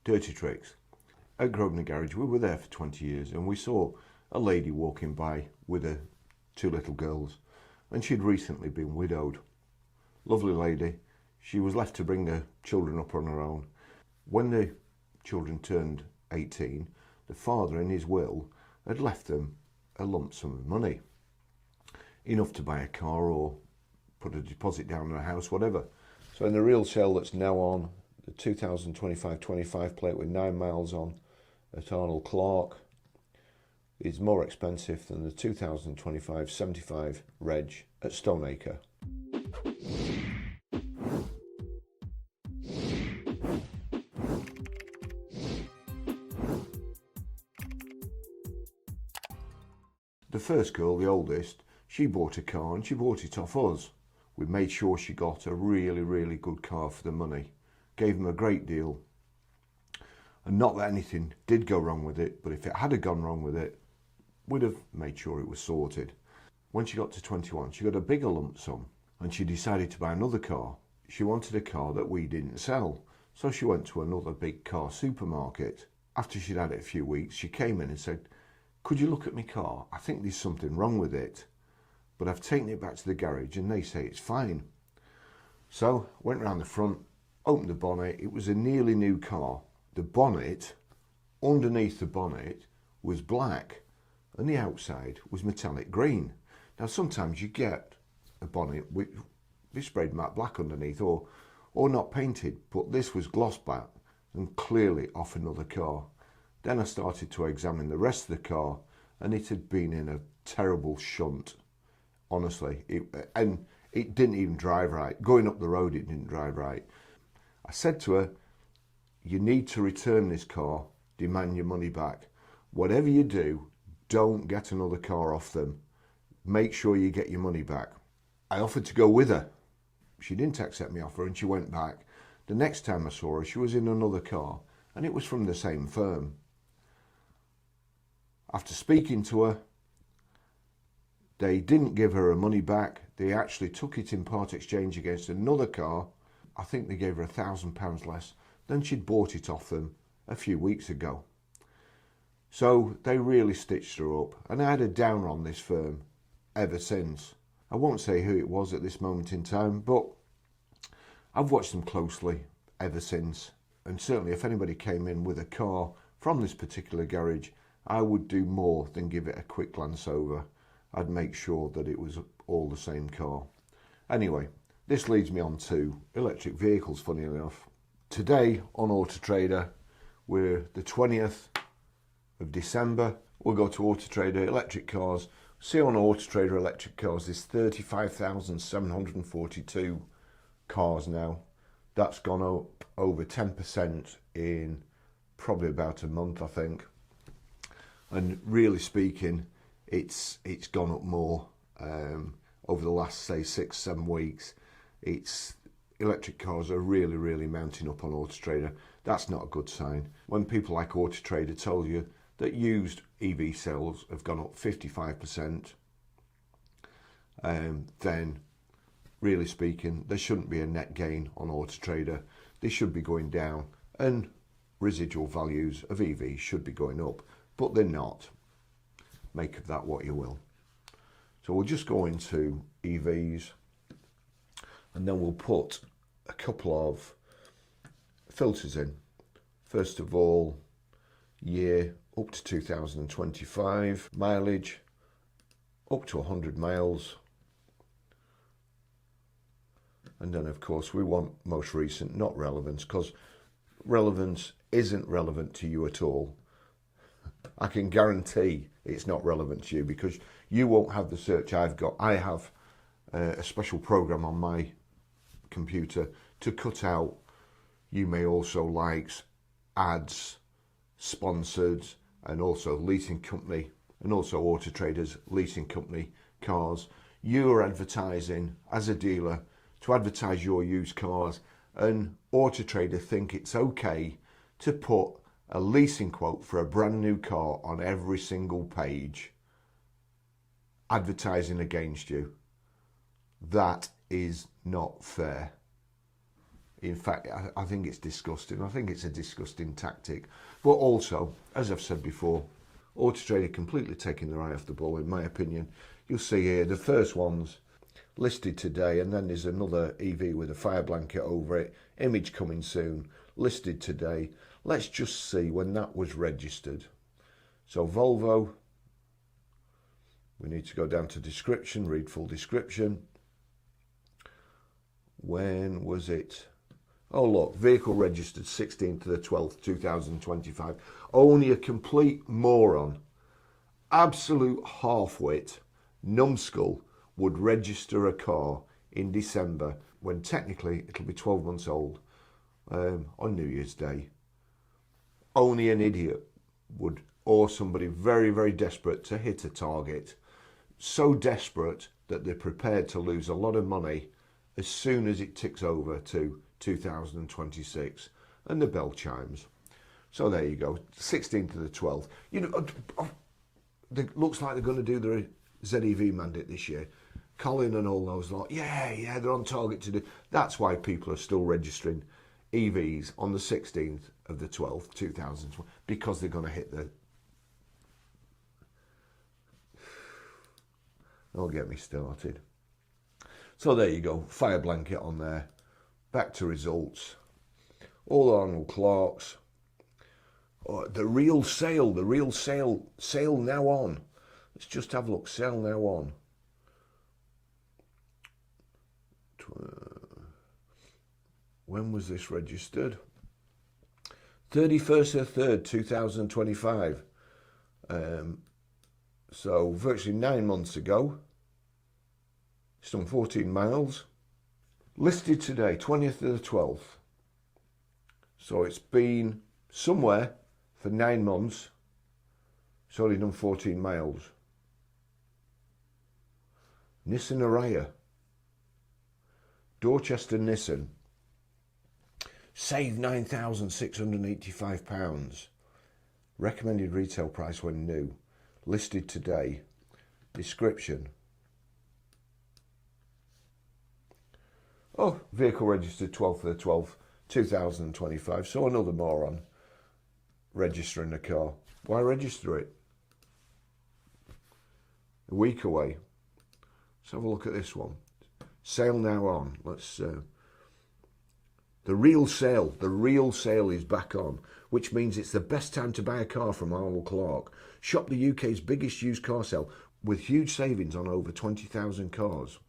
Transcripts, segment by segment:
dirty tricks. At Grosvenor Garage, we were there for 20 years and we saw a lady walking by with her two little girls, and she'd recently been widowed. Lovely lady. She was left to bring her children up on her own. When the children turned 18, the father in his will had left them a lump sum of money, enough to buy a car or put a deposit down on a house, whatever. So in the real sale that's now on, the 2025 25 plate with 9 miles on at Arnold Clark is more expensive than the 2025 75 reg at Stoneacre. The first girl, the oldest, she bought a car and she bought it off us. We made sure she got a really, really good car for the money. Gave them a great deal. And not that anything did go wrong with it, but if it had gone wrong with it, we'd have made sure it was sorted. When she got to 21, she got a bigger lump sum and she decided to buy another car. She wanted a car that we didn't sell. So she went to another big car supermarket. After she'd had it a few weeks, she came in and said, "Could you look at my car? I think there's something wrong with it. But I've taken it back to the garage and they say it's fine." So went round the front, opened the bonnet. It was a nearly new car. The bonnet, underneath the bonnet, was black and the outside was metallic green. Now sometimes you get a bonnet with sprayed matte black underneath or not painted, but this was gloss black and clearly off another car. Then I started to examine the rest of the car and it had been in a terrible shunt. Honestly, it didn't even drive right. Going up the road, it didn't drive right. I said to her, "You need to return this car, demand your money back. Whatever you do, don't get another car off them. Make sure you get your money back." I offered to go with her. She didn't accept my offer and she went back. The next time I saw her, she was in another car and it was from the same firm. After speaking to her, they didn't give her her money back. They actually took it in part exchange against another car. I think they gave her £1,000 less than she'd bought it off them a few weeks ago. So they really stitched her up, and I had a downer on this firm ever since. I won't say who it was at this moment in time, but I've watched them closely ever since. And certainly if anybody came in with a car from this particular garage, I would do more than give it a quick glance over. I'd make sure that it was all the same car. Anyway, this leads me on to electric vehicles, funny enough. Today on Auto Trader, we're the 20th of December. We'll go to Auto Trader electric cars. See on Auto Trader electric cars, there's 35,742 cars now. That's gone up over 10% in probably about a month, I think. And really speaking, it's gone up more over the last, say, 6-7 weeks. Electric cars are really mounting up on Auto Trader. That's not a good sign. When people like Auto Trader tell you that used EV sales have gone up 55%, then really speaking, there shouldn't be a net gain on Auto Trader. They should be going down, and residual values of EVs should be going up, but they're not. Make of that what you will. So we'll just go into EVs and then we'll put a couple of filters in. First of all, year up to 2025, mileage up to 100 miles, and then of course we want most recent, not relevance, because relevance isn't relevant to you at all. I can guarantee it's not relevant to you because you won't have the search I've got. I have a special program on my computer to cut out "you may also likes," ads, sponsored, and also leasing company, and also Auto Trader's leasing company cars. You're advertising as a dealer to advertise your used cars, and Auto Trader think it's okay to put a leasing quote for a brand new car on every single page, advertising against you. That is not fair. In fact, I think it's disgusting. I think it's a disgusting tactic. But also, as I've said before, Auto Trader completely taking their eye off the ball, in my opinion. You'll see here the first one's listed today, and then there's another EV with a fire blanket over it. Image coming soon, listed today. Let's just see when that was registered. So Volvo, we need to go down to description, read full description. When was it? Oh look, vehicle registered 16th to the 12th, 2025. Only a complete moron, absolute half-wit, numbskull would register a car in December when technically it'll be 12 months old on New Year's Day. Only an idiot would, or somebody very, very desperate to hit a target. So desperate that they're prepared to lose a lot of money as soon as it ticks over to 2026 and the bell chimes. So there you go, 16th to the 12th. You know, it looks like they're going to do the ZEV mandate this year. Colin and all those lot, yeah, they're on target to do. That's why people are still registering EVs on the 16th of the 12th, 2012, because they're going to hit the... Don't get me started. So there you go, fire blanket on there. Back to results. All Arnold Clarks. Oh, the real sale sale now on. Let's just have a look, sale now on. When was this registered? 31st of the 3rd, 2025. So virtually 9 months ago. It's done 14 miles. Listed today, 20th of the 12th. So it's been somewhere for 9 months. It's only done 14 miles. Nissan Araya. Dorchester Nissan. Save £9,685. Recommended retail price when new. Listed today. Description. Oh, vehicle registered 12th of the 12th, 2025. So another moron registering a car. Why register it? A week away. Let's have a look at this one. Sale now on. Let's... The real sale is back on, which means it's the best time to buy a car from Arnold Clark. Shop the UK's biggest used car sale with huge savings on over 20,000 cars.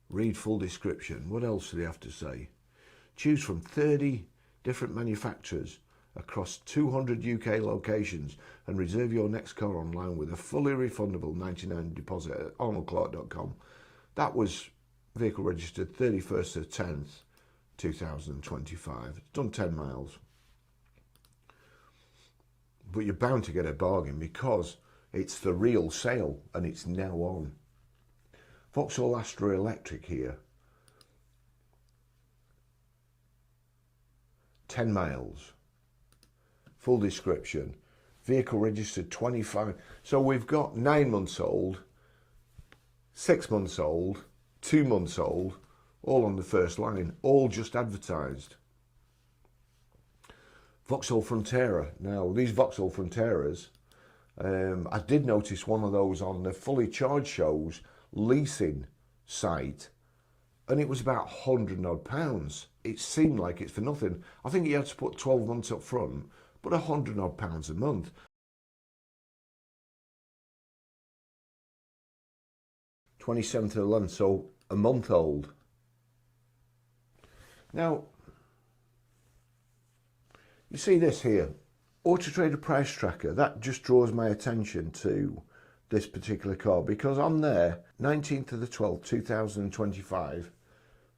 Read full description. What else do they have to say? Choose from 30 different manufacturers across 200 UK locations and reserve your next car online with a fully refundable £99 deposit at arnoldclark.com. That was vehicle registered 31st of 10th, 2025. It's done 10 miles. But you're bound to get a bargain because it's the real sale and it's now on. Vauxhall Astra Electric here. 10 miles. Full description. Vehicle registered 25. So we've got 9 months old, 6 months old, 2 months old, all on the first line, all just advertised. Vauxhall Frontera. Now, these Vauxhall Fronteras, I did notice one of those on the Fully Charged Show's leasing site, and it was about £100 odd. It seemed like it's for nothing. I think you had to put 12 months up front, but £100 odd a month. 27th of the 11th, so a month old. Now, you see this here, Auto Trader Price Tracker. That just draws my attention to this particular car because on there, 19th of the 12th, 2025,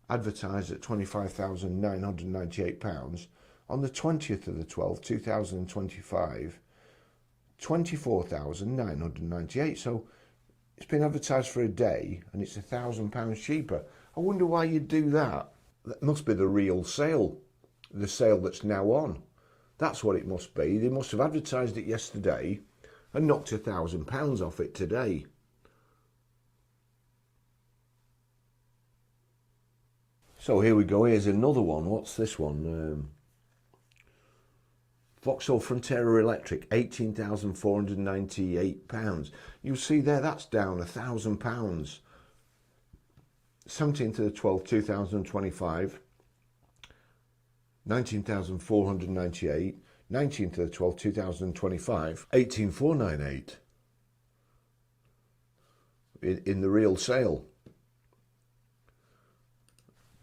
advertised at £25,998. On the 20th of the 12th, 2025, £24,998. So it's been advertised for a day and it's £1,000 cheaper. I wonder why you'd do that. That must be the real sale, the sale that's now on. That's what it must be. They must have advertised it yesterday and knocked £1,000 off it today. So here we go, here's another one. What's this one? Vauxhall Frontera Electric, £18,498. You'll see there, that's down £1,000. 17th of the 12th, 2025, 19,498. 19th of the 12th, 2025, 18,498 in the real sale.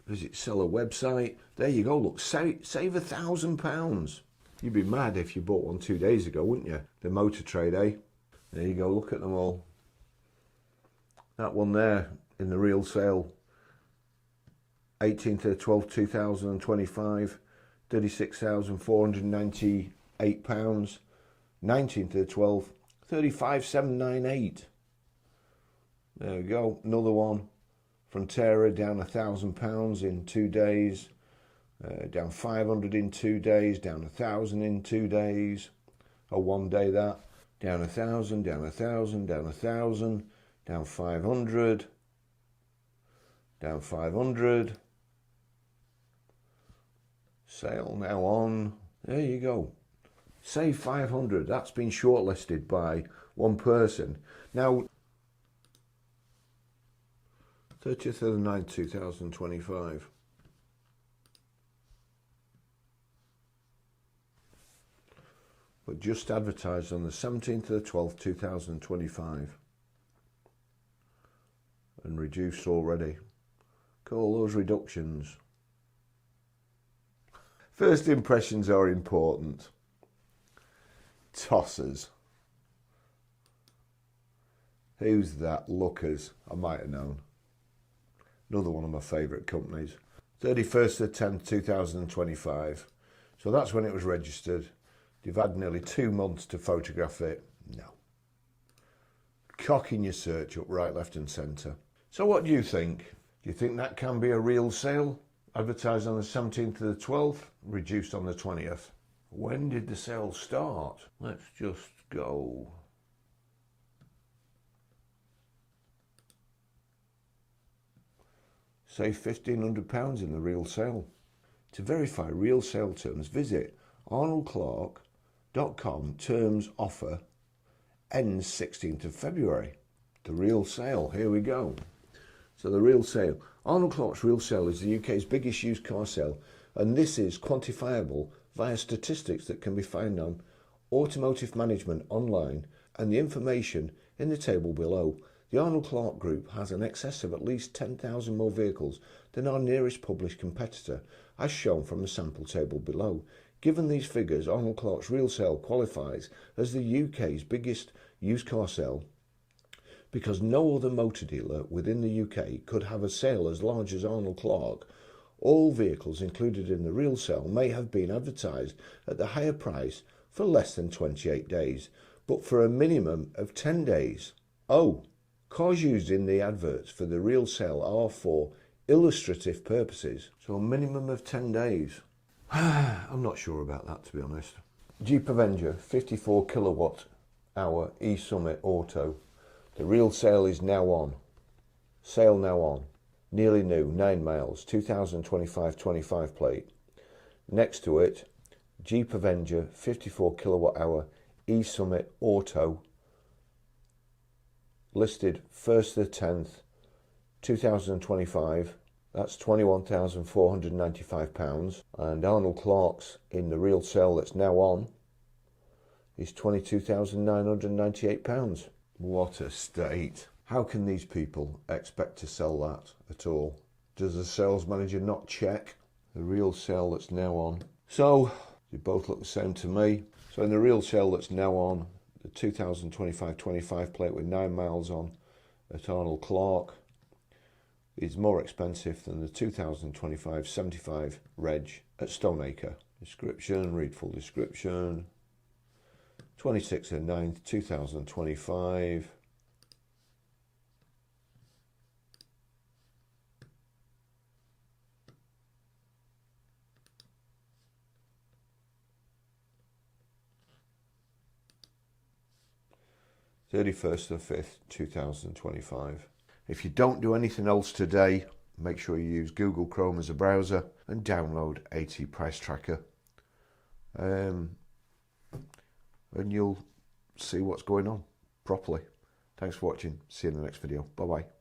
Visit seller website. There you go, look, save £1,000. You'd be mad if you bought one 2 days ago, wouldn't you? The Motor Trade, eh? There you go, look at them all. That one there in the real sale, 18th of the 12th, 2025, £36,498. 19th of the 12th, 35,798. There we go, another one. Frontera down £1,000 in 2 days. Down 500 in 2 days, down 1,000 in 2 days, or 1 day that, down 1,000, down 1,000, down 1,000, down 500, down 500, sale now on. There you go, save 500. That's been shortlisted by one person. Now 30th of the 9th, 2025. But just advertised on the 17th of the 12th, 2025. And reduced already. Call those reductions. First impressions are important. Tossers. Who's that? Lookers. I might have known. Another one of my favourite companies. 31st of the 10th, 2025. So that's when it was registered. You've had nearly 2 months to photograph it. No. Cocking your search up right, left and centre. So what do you think? Do you think that can be a real sale? Advertised on the 17th of the 12th, reduced on the 20th. When did the sale start? Let's just go. Save £1,500 in the real sale. To verify real sale terms, visit arnoldclark.com. Terms offer ends 16th of February. The real sale, here we go. So the real sale. Arnold Clark's real sale is the UK's biggest used car sale, and this is quantifiable via statistics that can be found on Automotive Management online and the information in the table below. The Arnold Clark Group has an excess of at least 10,000 more vehicles than our nearest published competitor, as shown from the sample table below. Given these figures, Arnold Clark's real sale qualifies as the UK's biggest used car sale because no other motor dealer within the UK could have a sale as large as Arnold Clark. All vehicles included in the real sale may have been advertised at the higher price for less than 28 days, but for a minimum of 10 days. Oh, cars used in the adverts for the real sale are for illustrative purposes, so a minimum of 10 days. I'm not sure about that, to be honest. Jeep Avenger 54 kilowatt hour e-Summit Auto. The real sale is now on. Sale now on. Nearly new, 9 miles, 2025-25 plate. Next to it, Jeep Avenger 54 kilowatt hour e-Summit Auto. Listed 1st of the 10th, 2025. That's £21,495. And Arnold Clark's in the real sale that's now on is £22,998. What a state. How can these people expect to sell that at all? Does the sales manager not check the real sale that's now on? So, they both look the same to me. So in the real sale that's now on, the 2025-25 plate with 9 miles on at Arnold Clark is more expensive than the 2025-75 reg at Stoneacre. Description, read full description. 26th of 9th, 2025. (31st of 5th, 2025). If you don't do anything else today, make sure you use Google Chrome as a browser and download AT Price Tracker. And you'll see what's going on properly. Thanks for watching. See you in the next video. Bye bye.